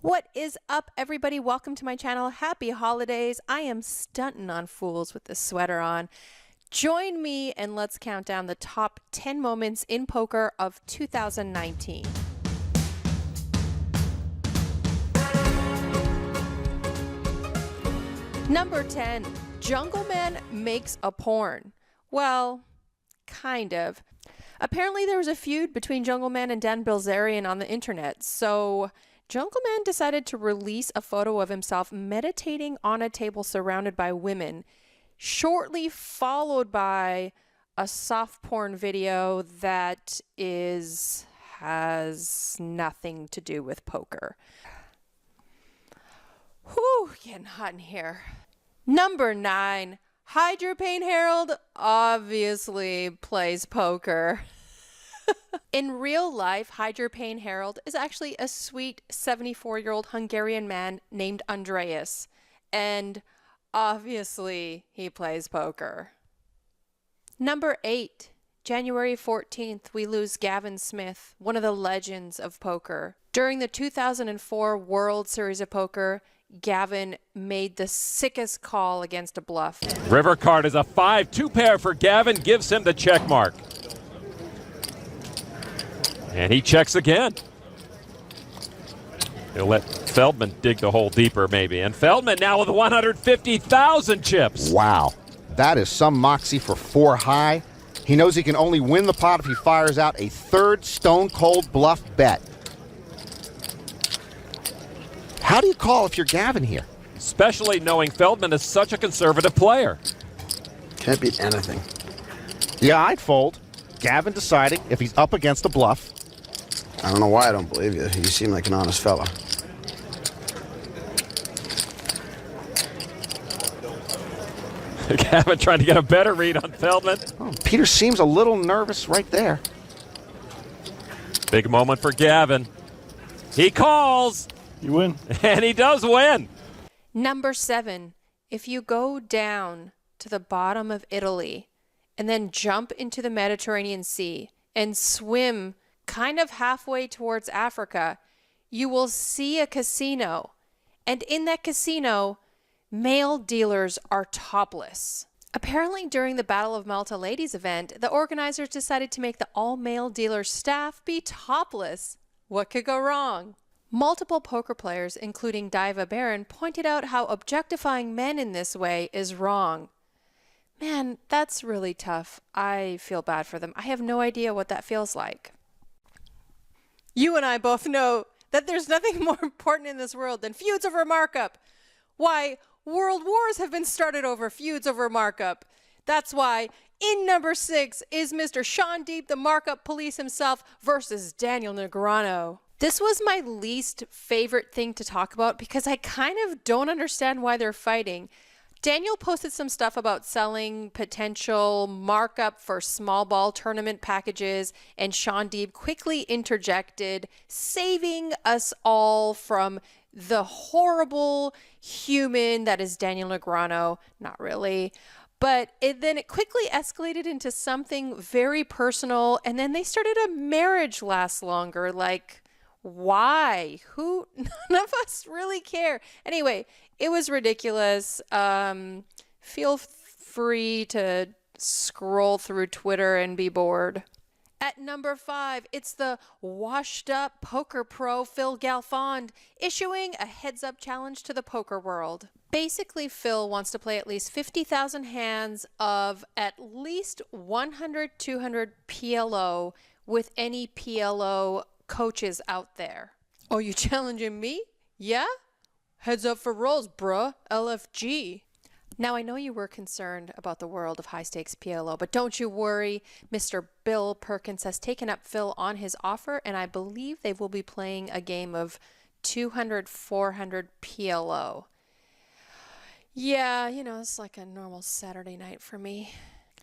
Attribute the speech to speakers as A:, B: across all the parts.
A: What is up, everybody? Welcome to my channel. Happy holidays. I am stunting on fools with this sweater on. Join me and let's count down the top 10 moments in poker of 2019. Number 10, Jungle Man makes a porn. Well, kind of. Apparently there was a feud between Jungle Man and Dan Bilzerian on the internet, so Jungle Man decided to release a photo of himself meditating on a table surrounded by women, shortly followed by a soft porn video that has nothing to do with poker. Whew, getting hot in here. Number 9, Hydropane Harold obviously plays poker. In real life, Hydropane Harold is actually a sweet 74-year-old Hungarian man named Andreas, and obviously he plays poker. Number 8, January 14th, we lose Gavin Smith, one of the legends of poker. During the 2004 World Series of Poker, Gavin made the sickest call against a bluff.
B: River card is a 5-2 pair for Gavin, gives him the check mark. And he checks again. He'll let Feldman dig the hole deeper, maybe. And Feldman now with 150,000 chips.
C: Wow. That is some moxie for 4 high. He knows he can only win the pot if he fires out a third stone-cold bluff bet. How do you call if you're Gavin here?
B: Especially knowing Feldman is such a conservative player.
D: Can't beat anything.
C: Yeah, I'd fold. Gavin deciding if he's up against a bluff.
D: I don't know why I don't believe you. You seem like an honest fella.
B: Gavin trying to get a better read on Feldman.
C: Oh, Peter seems a little nervous right there.
B: Big moment for Gavin. He calls.
E: You win.
B: And he does win.
A: Number 7, if you go down to the bottom of Italy and then jump into the Mediterranean Sea and swim kind of halfway towards Africa, you will see a casino. And in that casino, male dealers are topless. Apparently, during the Battle of Malta Ladies event, the organizers decided to make the all-male dealer staff be topless. What could go wrong? Multiple poker players, including Diva Baron, pointed out how objectifying men in this way is wrong. Man, that's really tough. I feel bad for them. I have no idea what that feels like. You and I both know that there's nothing more important in this world than feuds over markup. Why, world wars have been started over feuds over markup. That's why in number 6 is Mr. Shaun Deeb, the markup police himself, versus Daniel Negreanu. This was my least favorite thing to talk about because I kind of don't understand why they're fighting. Daniel posted some stuff about selling potential markup for small ball tournament packages, and Shaun Deeb quickly interjected, saving us all from the horrible human that is Daniel Negreanu. Not really. But then it quickly escalated into something very personal, and then they started a marriage last longer. Like, why? Who? None of us really care. Anyway, it was ridiculous. Feel free to scroll through Twitter and be bored. At number 5, it's the washed-up poker pro Phil Gelfand issuing a heads-up challenge to the poker world. Basically, Phil wants to play at least 50,000 hands of at least 100, 200 PLO with any PLO coaches out there. Oh, you challenging me? Yeah? Heads up for rolls, bruh. LFG. Now, I know you were concerned about the world of high-stakes PLO, but don't you worry. Mr. Bill Perkins has taken up Phil on his offer, and I believe they will be playing a game of 200, 400 PLO. Yeah, you know, it's like a normal Saturday night for me.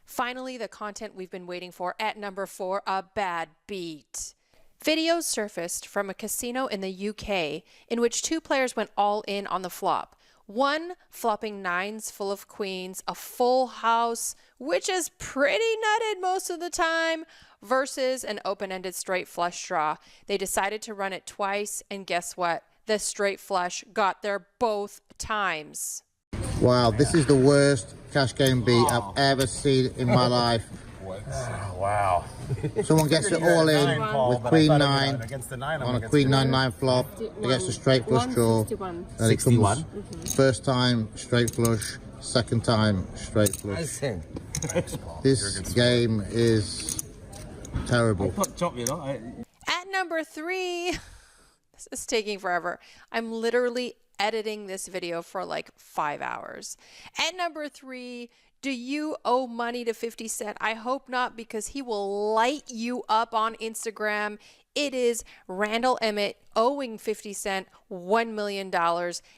A: Finally, the content we've been waiting for at number 4, a bad beat. Videos surfaced from a casino in the UK in which 2 players went all in on the flop. One flopping 9s full of queens, a full house, which is pretty nutted most of the time, versus an open-ended straight flush draw. They decided to run it twice, and guess what? the straight flush got there both times.
E: Wow, this is the worst cash game beat I've ever seen in my life.
F: Wow.
E: Someone gets it all in with Queen 9 on a Queen 9-9 flop. He gets a straight flush draw. And it comes first time straight flush, second time straight flush. This game is terrible.
A: At number 3, this is taking forever. I'm literally editing this video for like 5 hours. At number 3, do you owe money to 50 Cent? I hope not, because he will light you up on Instagram. It is Randall Emmett owing 50 Cent $1 million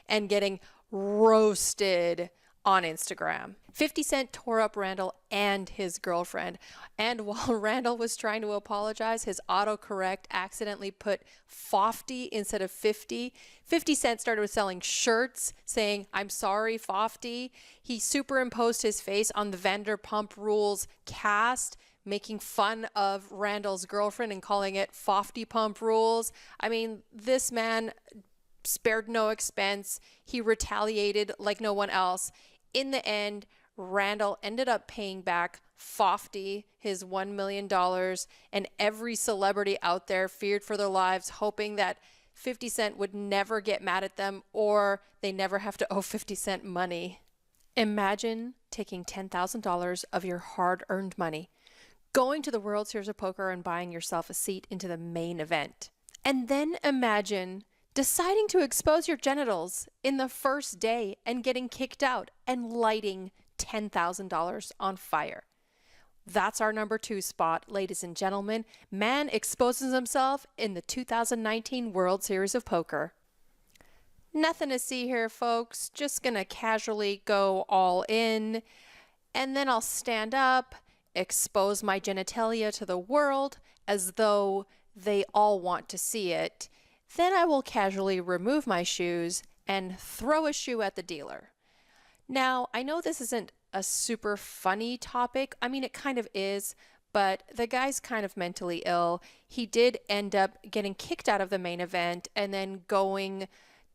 A: and getting roasted on Instagram. 50 Cent tore up Randall and his girlfriend. And while Randall was trying to apologize, his autocorrect accidentally put 50 instead of 50. 50 Cent started selling shirts saying, "I'm sorry, 50." He superimposed his face on the Vanderpump Rules cast, making fun of Randall's girlfriend and calling it 50 Pump Rules. I mean, this man spared no expense. He retaliated like no one else. In the end, Randall ended up paying back 50, his $1 million, and every celebrity out there feared for their lives, hoping that 50 Cent would never get mad at them or they never have to owe 50 Cent money. Imagine taking $10,000 of your hard-earned money, going to the World Series of Poker and buying yourself a seat into the main event. And then imagine deciding to expose your genitals in the first day and getting kicked out and lighting $10,000 on fire. That's our number 2 spot, ladies and gentlemen. Man exposes himself in the 2019 World Series of Poker. Nothing to see here, folks. Just gonna casually go all in, and then I'll stand up, expose my genitalia to the world as though they all want to see it. Then I will casually remove my shoes and throw a shoe at the dealer. Now, I know this isn't a super funny topic. I mean, it kind of is, but the guy's kind of mentally ill. He did end up getting kicked out of the main event and then going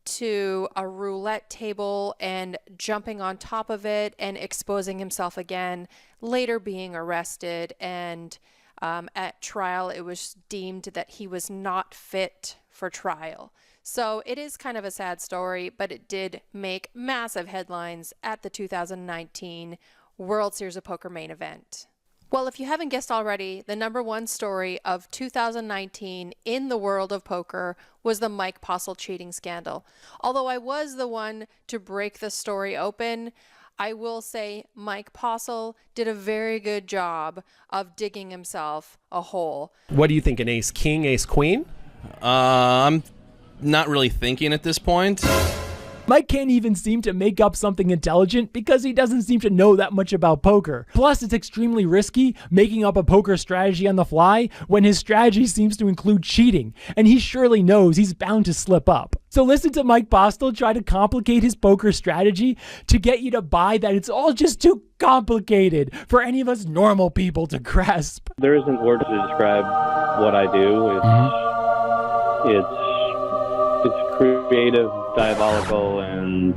A: to a roulette table and jumping on top of it and exposing himself again, later being arrested. And at trial, it was deemed that he was not fit for trial. So it is kind of a sad story, but it did make massive headlines at the 2019 World Series of Poker main event. Well, if you haven't guessed already, the number 1 story of 2019 in the world of poker was the Mike Postle cheating scandal. Although I was the one to break the story open, I will say Mike Postle did a very good job of digging himself a hole.
G: What do you think, an ace-king, ace-queen?
H: I'm not really thinking at this point.
I: Mike can't even seem to make up something intelligent because he doesn't seem to know that much about poker. Plus, it's extremely risky making up a poker strategy on the fly when his strategy seems to include cheating, and he surely knows he's bound to slip up. So listen to Mike Postle try to complicate his poker strategy to get you to buy that it's all just too complicated for any of us normal people to grasp.
J: There isn't words to describe what I do. It's creative, diabolical, and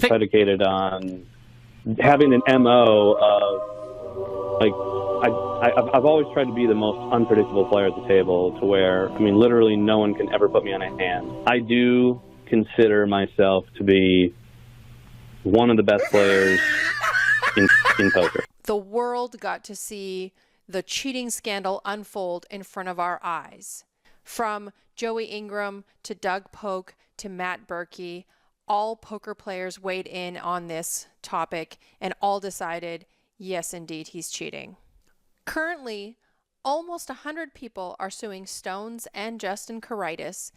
J: predicated on having an MO of, like, I've always tried to be the most unpredictable player at the table, to where, I mean, literally no one can ever put me on a hand. I do consider myself to be one of the best players in poker.
A: The world got to see the cheating scandal unfold in front of our eyes. From Joey Ingram to Doug Polk to Matt Berkey, all poker players weighed in on this topic and all decided, yes, indeed, he's cheating. Currently, almost 100 people are suing Stones and Justin Karitis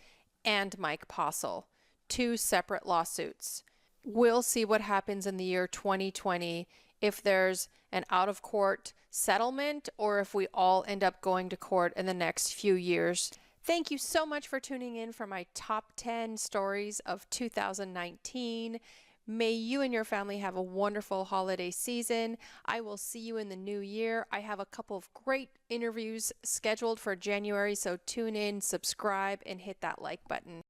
A: and Mike Postle, 2 separate lawsuits. We'll see what happens in the year 2020, if there's an out-of-court settlement or if we all end up going to court in the next few years. Thank you so much for tuning in for my top 10 stories of 2019. May you and your family have a wonderful holiday season. I will see you in the new year. I have a couple of great interviews scheduled for January, so tune in, subscribe, and hit that like button.